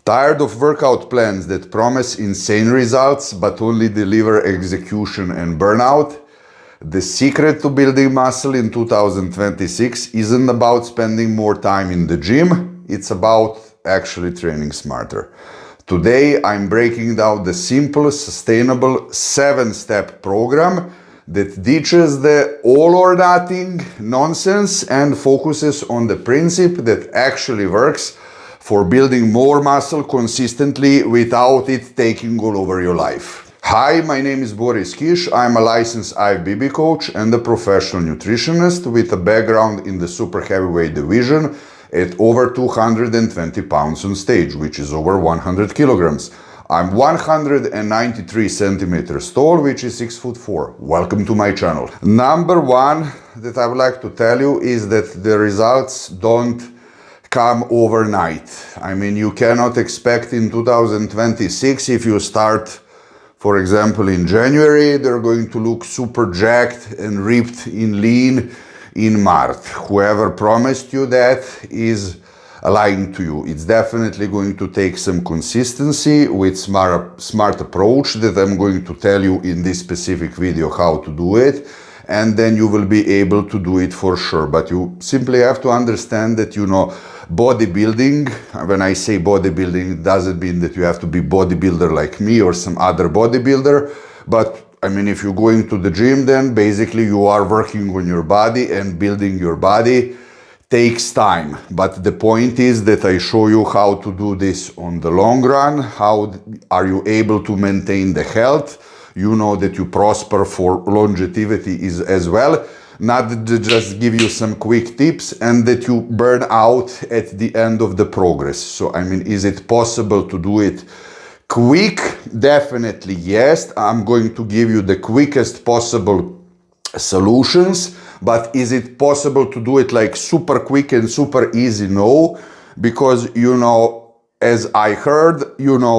Tired of workout plans that promise insane results but only deliver execution and burnout? The secret to building muscle in 2026 isn't about spending more time in the gym, it's about actually training smarter. Today I'm breaking down the simple, sustainable 7-step program that ditches the all or nothing nonsense and focuses on the principle that actually works for building more muscle consistently without it taking all over your life. Hi, my name is Boris Kish. I'm a licensed IFBB coach and a professional nutritionist with a background in the super heavyweight division at over 220 pounds on stage, which is over 100 kilograms. I'm 193 centimeters tall, which is 6'4". Welcome to my channel. Number one that I would like to tell you is that the results don't come overnight. I mean, you cannot expect in 2026, if you start, for example, in January, they're going to look super jacked and ripped and lean in March. Whoever promised you that is lying to you. It's definitely going to take some consistency with smart approach that I'm going to tell you in this specific video how to do it, and then you will be able to do it for sure. But you simply have to understand that, bodybuilding, when I say bodybuilding, it doesn't mean that you have to be bodybuilder like me or some other bodybuilder, but I mean, if you're going to the gym, then basically you are working on your body, and building your body takes time. But the point is that I show you how to do this on the long run. How are you able to maintain the health? You know that you prosper for longevity is as well. Not to just give you some quick tips and that you burn out at the end of the progress. So, I mean, is it possible to do it quick? Definitely yes. I'm going to give you the quickest possible solutions, but is it possible to do it like super quick and super easy? No, because as I heard,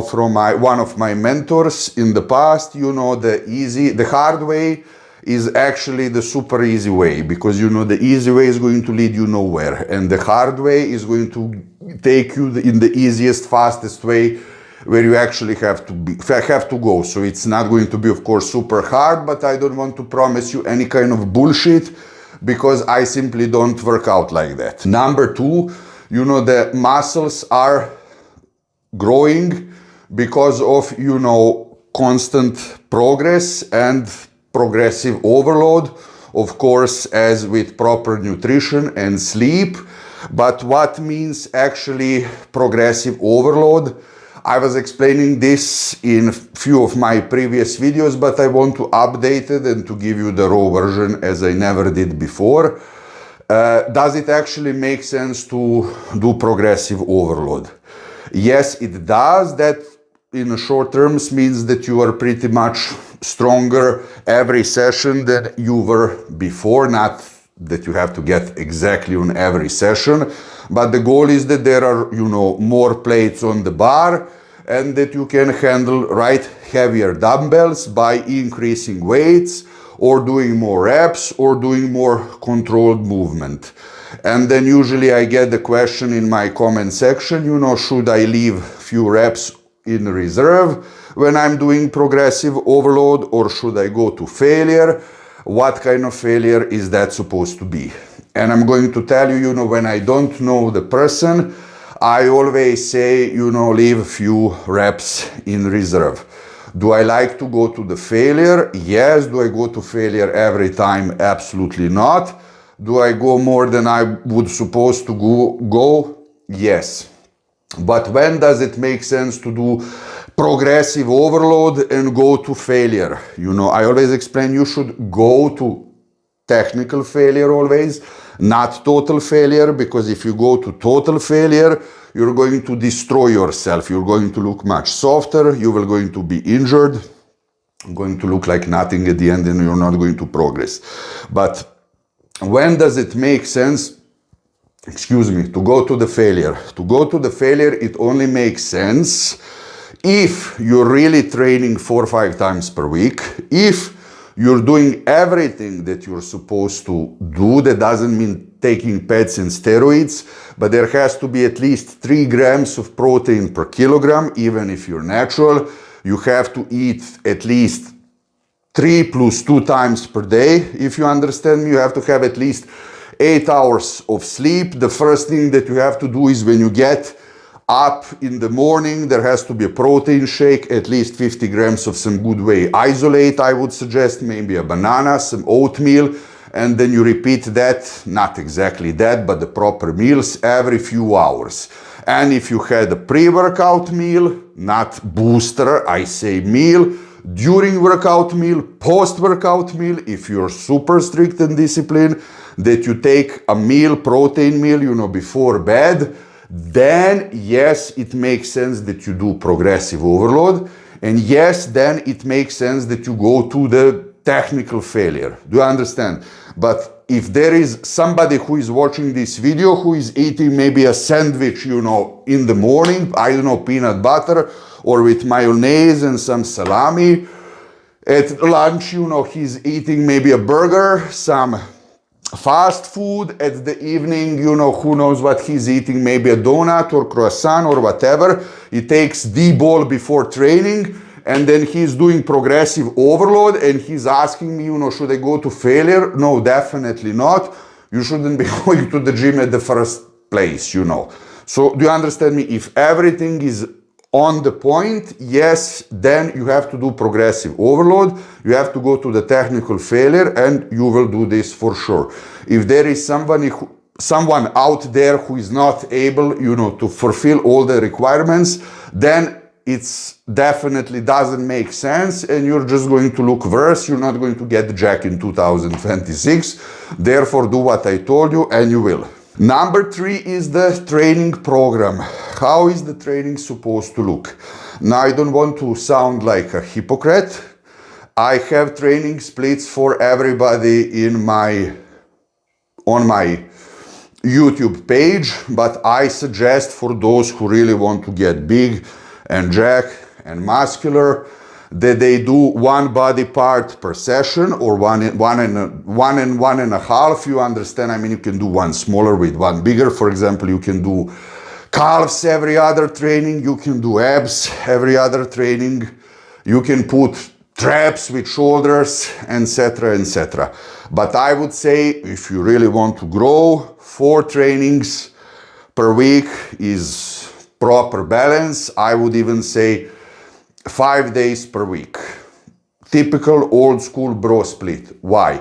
from one of my mentors in the past, the hard way is actually the super easy way, because the easy way is going to lead you nowhere, and the hard way is going to take you in the easiest, fastest way where you actually have to go. So it's not going to be, of course, super hard, but I don't want to promise you any kind of bullshit, because I simply don't work out like that. Number two, the muscles are growing because of, constant progress and progressive overload, of course, as with proper nutrition and sleep. But what means actually progressive overload? I was explaining this in a few of my previous videos, but I want to update it and to give you the raw version as I never did before. Does it actually make sense to do progressive overload? Yes, it does. That in the short terms means that you are pretty much stronger every session than you were before. Not that you have to get exactly on every session, but the goal is that there are, more plates on the bar, and that you can handle heavier dumbbells by increasing weights or doing more reps or doing more controlled movement. And then usually I get the question in my comment section, should I leave few reps in reserve when I'm doing progressive overload, or should I go to failure? What kind of failure is that supposed to be? And I'm going to tell you, when I don't know the person, I always say, leave a few reps in reserve. Do I like to go to the failure? Yes. Do I go to failure every time? Absolutely not. Do I go more than I would supposed to go? Yes. But when does it make sense to do progressive overload and go to failure? I always explain you should go to technical failure always, not total failure, because if you go to total failure, you're going to destroy yourself. You're going to look much softer. You will going to be injured, going to look like nothing at the end, and you're not going to progress. But when does it make sense, to go to the failure? To go to the failure, it only makes sense if you're really training 4 or 5 times per week, if you're doing everything that you're supposed to do. That doesn't mean taking pets and steroids, but there has to be at least 3 grams of protein per kilogram, even if you're natural. You have to eat at least 3 plus 2 times per day. If you understand me, you have to have at least 8 hours of sleep. The first thing that you have to do is when you get up in the morning, there has to be a protein shake, at least 50 grams of some good whey isolate, I would suggest, maybe a banana, some oatmeal, and then you repeat that, not exactly that, but the proper meals every few hours. And if you had a pre-workout meal, not booster, I say meal, during workout meal, post-workout meal, if you're super strict and disciplined, that you take a meal, protein meal, you know, before bed, then yes, it makes sense that you do progressive overload. And yes, then it makes sense that you go to the technical failure. Do you understand? But if there is somebody who is watching this video who is eating maybe a sandwich, you know, in the morning, I don't know, peanut butter or with mayonnaise and some salami. At lunch, you know, he's eating maybe a burger, some fast food. At the evening, you know, who knows what he's eating, maybe a donut or croissant or whatever. He takes D-ball before training, and then he's doing progressive overload, and he's asking me, you know, should I go to failure? No, definitely not. You shouldn't be going to the gym at the first place, you know. So do you understand me? If everything is on the point, yes, then you have to do progressive overload. You have to go to the technical failure, and you will do this for sure. If there is someone out there who is not able, you know, to fulfill all the requirements, then it's definitely doesn't make sense, and you're just going to look worse. You're not going to get jack in 2026. Therefore, do what I told you, and you will. Number 3 is the training program. How is the training supposed to look? Now, I don't want to sound like a hypocrite. I have training splits for everybody on my YouTube page, but I suggest for those who really want to get big and jack and muscular, that they do one body part per session, or one and a half. You understand? I mean, you can do one smaller with one bigger. For example, you can do calves every other training. You can do abs every other training. You can put traps with shoulders, etc., etc. But I would say if you really want to grow, 4 trainings per week is proper balance. I would even say 5 days per week. Typical old school bro split. Why?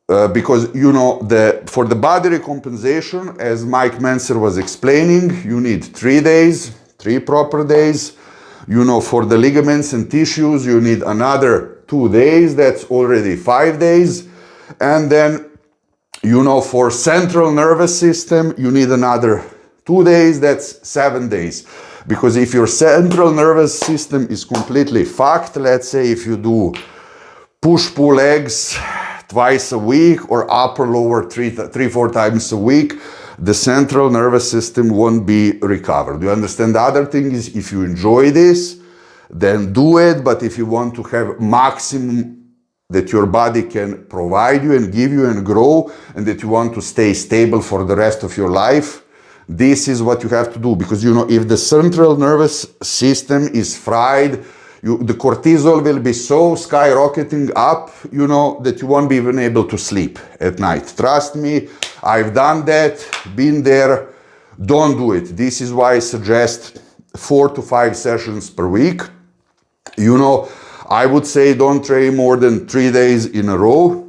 Because, you know, for the body recompensation, as Mike Manser was explaining, you need 3 days, 3 proper days. You know, for the ligaments and tissues, you need another 2 days. That's already 5 days. And then, you know, for central nervous system, you need another 2 days. That's 7 days. Because if your central nervous system is completely fucked, let's say if you do push-pull legs twice a week or upper-lower 3-4 times a week, the central nervous system won't be recovered. You understand? The other thing is, if you enjoy this, then do it. But if you want to have maximum that your body can provide you and give you and grow, and that you want to stay stable for the rest of your life, this is what you have to do. Because, you know, if the central nervous system is fried, the cortisol will be so skyrocketing up, you know, that you won't be even able to sleep at night. Trust me, I've done that, been there. Don't do it. This is why I suggest 4 to 5 sessions per week. You know, I would say don't train more than 3 days in a row,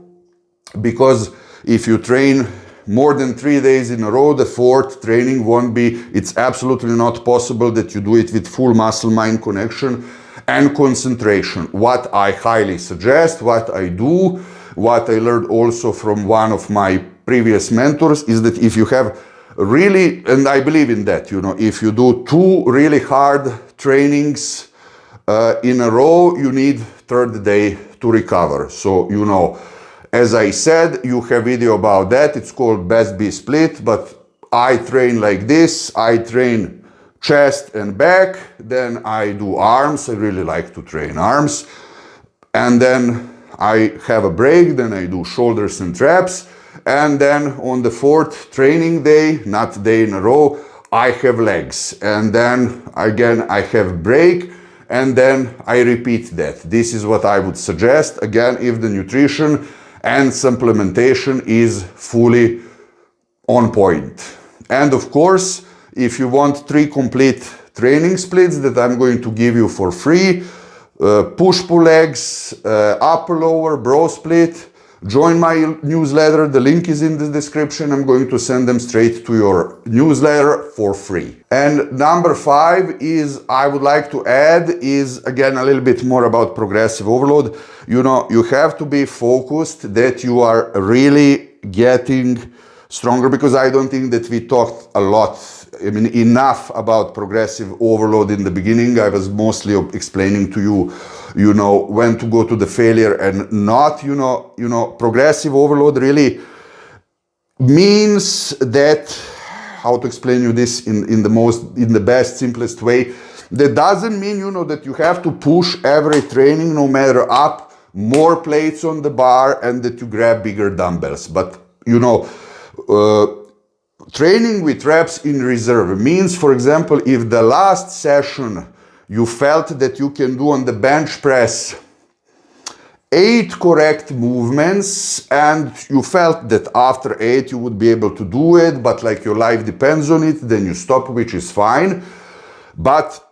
because if you train more than 3 days in a row, the 4th training won't be, it's absolutely not possible that you do it with full muscle-mind connection and concentration. What I highly suggest, what I do, what I learned also from one of my previous mentors, is that if you have really, and I believe in that, you know, if you do 2 really hard trainings in a row, you need 3rd day to recover. So, you know, as I said, you have video about that. It's called Best Be Split, but I train like this. I train chest and back, then I do arms. I really like to train arms. And then I have a break, then I do shoulders and traps, and then on the fourth training day, not day in a row, I have legs, and then again I have break, and then I repeat that. This is what I would suggest, again, if the nutrition and supplementation is fully on point. And of course, if you want 3 complete training splits that I'm going to give you for free, push-pull legs, upper-lower, bro split, join my newsletter. The link is in the description. I'm going to send them straight to your newsletter for free. And number 5 is, I would like to add, is again a little bit more about progressive overload. You know, you have to be focused that you are really getting stronger, because I don't think that we talked a lot, I mean, enough about progressive overload in the beginning. I was mostly explaining to you, you know, when to go to the failure and not, you know, progressive overload really means that, how to explain you this in the best, simplest way, that doesn't mean, you know, that you have to push every training, no matter up, more plates on the bar, and that you grab bigger dumbbells. But, you know, training with reps in reserve means, for example, if the last session you felt that you can do on the bench press 8 correct movements, and you felt that after 8 you would be able to do it, but like your life depends on it, then you stop, which is fine. But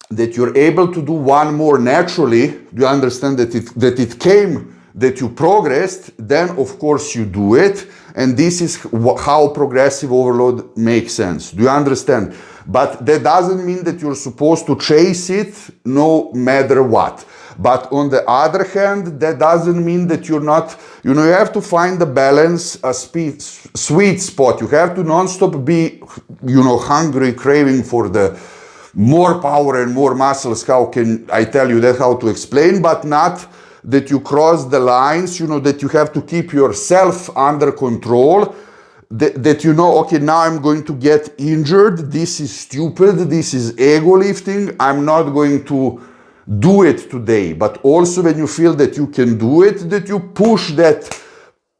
that you're able to do 1 more naturally, you understand that it came, that you progressed, then of course you do it. And this is how progressive overload makes sense. Do you understand? But that doesn't mean that you're supposed to chase it no matter what. But on the other hand, that doesn't mean that you're not, you know, you have to find the balance, a sweet spot. You have to non-stop be, you know, hungry, craving for the more power and more muscles. How can I tell you that, how to explain, but not that you cross the lines, you know, that you have to keep yourself under control, that you know, okay, now I'm going to get injured, this is stupid, this is ego lifting, I'm not going to do it today. But also when you feel that you can do it, that you push that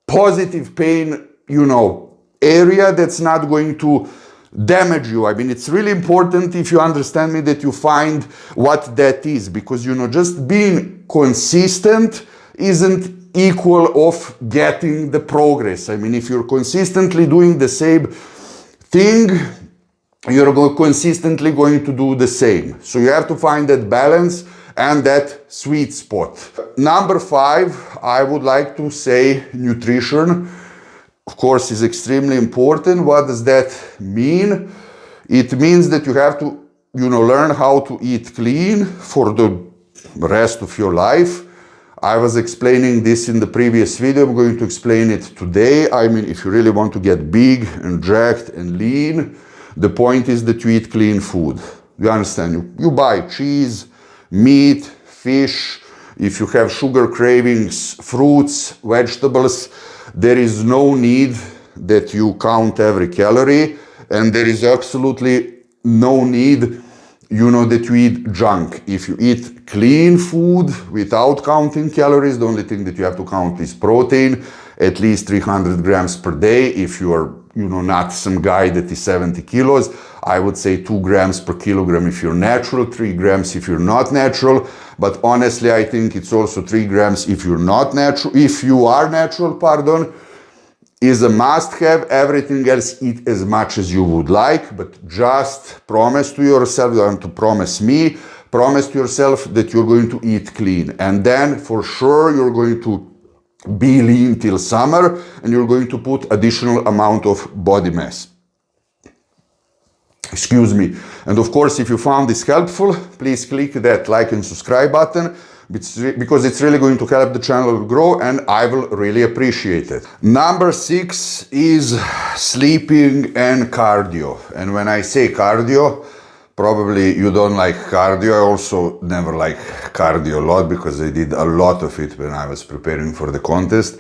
positive pain, you know, area that's not going to damage you. I mean, it's really important, if you understand me, that you find what that is, because, you know, just being consistent isn't equal of getting the progress. I mean, if you're consistently doing the same thing, you're consistently going to do the same. So you have to find that balance and that sweet spot. Number 5, I would like to say nutrition, of course, is extremely important. What does that mean? It means that you have to, you know, learn how to eat clean for the rest of your life. I was explaining this in the previous video. I'm going to explain it today. I mean, if you really want to get big and jacked and lean, the point is that you eat clean food. You understand? You buy cheese, meat, fish. If you have sugar cravings, fruits, vegetables, there is no need that you count every calorie, and there is absolutely no need, you know, that you eat junk. If you eat clean food without counting calories, the only thing that you have to count is protein, at least 300 grams per day. If you are, you know, not some guy that is 70 kilos, I would say 2 grams per kilogram if you're natural, 3 grams if you're not natural. But honestly, I think it's also 3 grams if you're not natural, if you are natural, pardon, is a must-have. Everything else, eat as much as you would like, but just promise to yourself, you want to promise me, promise to yourself that you're going to eat clean. And then for sure you're going to be lean till summer, and you're going to put additional amount of body mass. Excuse me. And of course, if you found this helpful, please click that like and subscribe button, because it's really going to help the channel grow, and I will really appreciate it. Number 6 is sleeping and cardio. And when I say cardio, probably you don't like cardio. I also never like cardio a lot, because I did a lot of it when I was preparing for the contest.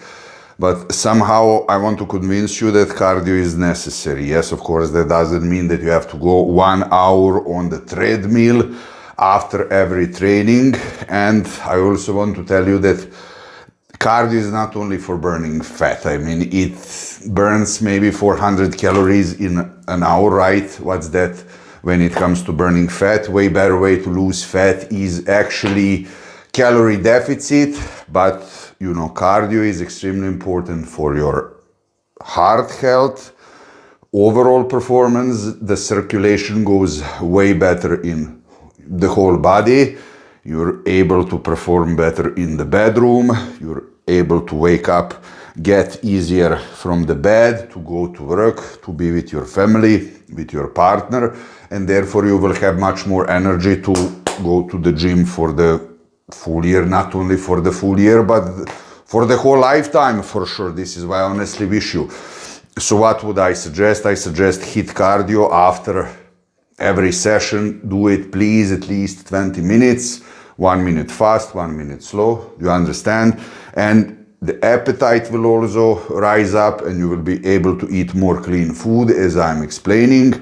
But somehow I want to convince you that cardio is necessary. Yes, of course, that doesn't mean that you have to go 1 hour on the treadmill after every training. And I also want to tell you that cardio is not only for burning fat. I mean, it burns maybe 400 calories in an hour, right? What's that when it comes to burning fat? Way better way to lose fat is actually calorie deficit. But, you know, cardio is extremely important for your heart health, overall performance. The circulation goes way better in the whole body. You're able to perform better in the bedroom. You're able to wake up, get easier from the bed, to go to work, to be with your family, with your partner, and therefore you will have much more energy to go to the gym for the full year, not only for the full year, but for the whole lifetime, for sure. This is why I honestly wish you. So what would I suggest? I suggest HIIT cardio after every session. Do it, please, at least 20 minutes. 1 minute fast, 1 minute slow. You understand? And the appetite will also rise up, and you will be able to eat more clean food, as I'm explaining.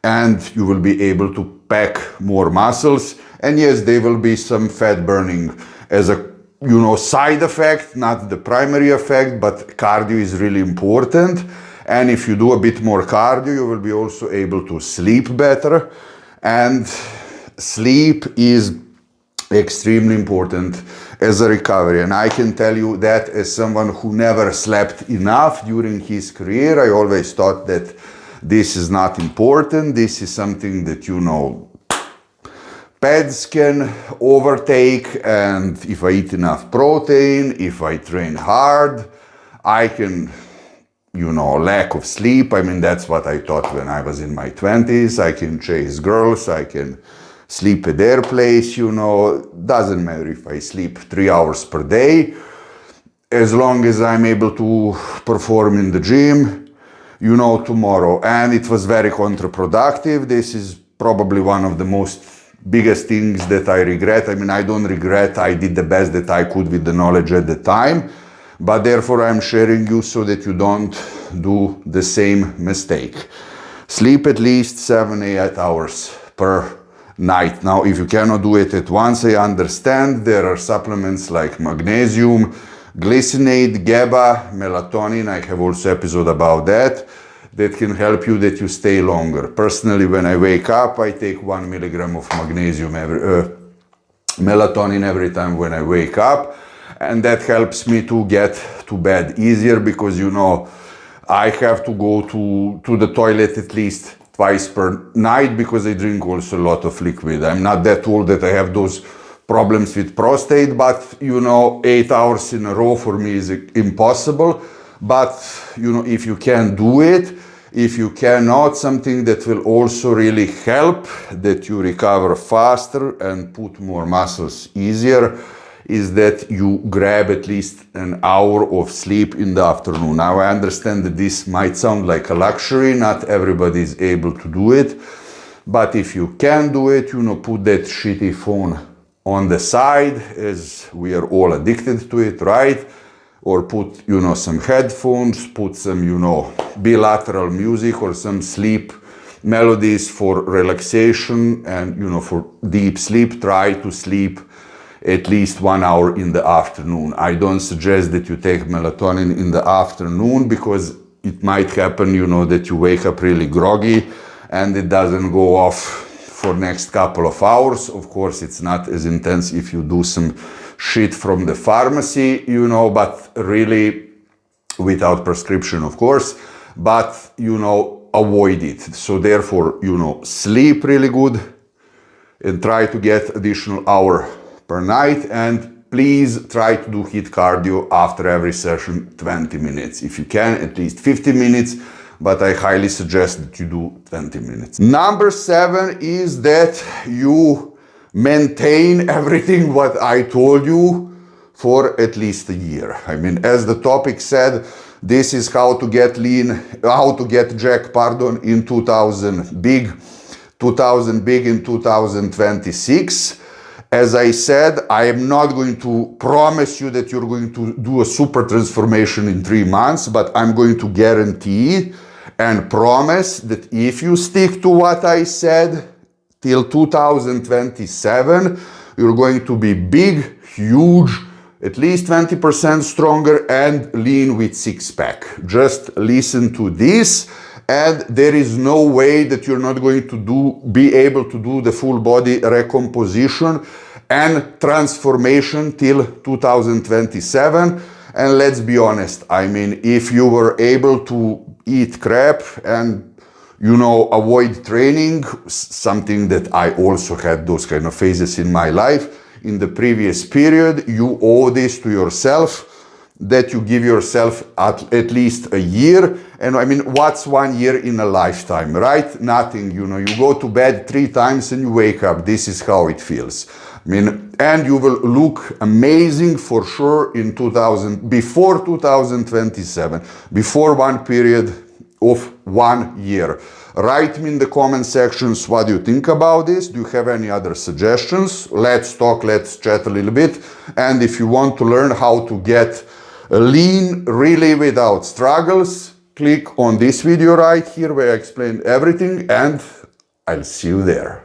And you will be able to pack more muscles. And yes, there will be some fat burning as a, you know, side effect, not the primary effect, but cardio is really important. And if you do a bit more cardio, you will be also able to sleep better. And sleep is extremely important as a recovery. And I can tell you that as someone who never slept enough during his career. I always thought that this is not important. This is something that, you know, pets can overtake. And if I eat enough protein, if I train hard, I can, you know, lack of sleep. I mean, that's what I thought when I was in my 20s. I can chase girls, I can sleep at their place, you know. Doesn't matter if I sleep 3 hours per day, as long as I'm able to perform in the gym, you know, tomorrow. And it was very counterproductive. This is probably one of the most biggest things that I regret. I mean, I don't regret. I did the best that I could with the knowledge at the time. But therefore, I'm sharing you so that you don't do the same mistake. Sleep at least 7-8 hours per night. Now, if you cannot do it at once, I understand. There are supplements like magnesium, glycinate, GABA, melatonin. I have also an episode about that can help you that you stay longer. Personally, when I wake up, I take 1 milligram of magnesium melatonin every time when I wake up. And that helps me to get to bed easier, because, you know, I have to go to the toilet at least twice per night, because I drink also a lot of liquid. I'm not that old that I have those problems with prostate, but, you know, 8 hours in a row for me is impossible. But, you know, if you can do it, if you cannot, something that will also really help that you recover faster and put more muscles easier is that you grab at least an hour of sleep in the afternoon. Now, I understand that this might sound like a luxury. Not everybody is able to do it. But if you can do it, you know, put that shitty phone on the side, as we are all addicted to it, right? Or put, you know, some headphones, put some, you know, bilateral music or some sleep melodies for relaxation and, you know, for deep sleep. Try to sleep at least 1 hour in the afternoon. I don't suggest that you take melatonin in the afternoon, because it might happen, you know, that you wake up really groggy and it doesn't go off for next couple of hours. Of course, it's not as intense if you do some shit from the pharmacy, you know, but really without prescription, of course, but, you know, avoid it. So therefore, you know, sleep really good and try to get additional hour per night. And please try to do HIIT cardio after every session 20 minutes. If you can, at least 50 minutes, but I highly suggest that you do 20 minutes. Number 7 is that you maintain everything what I told you for at least a year. I mean, as the topic said, this is how to get jack, in 2000 big in 2026. As I said, I am not going to promise you that you're going to do a super transformation in 3 months, but I'm going to guarantee and promise that if you stick to what I said till 2027, you're going to be big, huge, at least 20% stronger, and lean with six-pack. Just listen to this, and there is no way that you're not going to be able to do the full body recomposition and transformation till 2027. And let's be honest, I mean, if you were able to eat crap and avoid training, something that I also had those kind of phases in my life in the previous period, you owe this to yourself, that you give yourself at least a year. And I mean, what's 1 year in a lifetime, right? Nothing, you go to bed 3 times and you wake up. This is how it feels. I mean, and you will look amazing for sure before 2027, before one period of 1 year. Write me in the comment sections what you think about this. Do you have any other suggestions? Let's talk, let's chat a little bit. And if you want to learn how to get lean really without struggles, click on this video right here where I explain everything, and I'll see you there.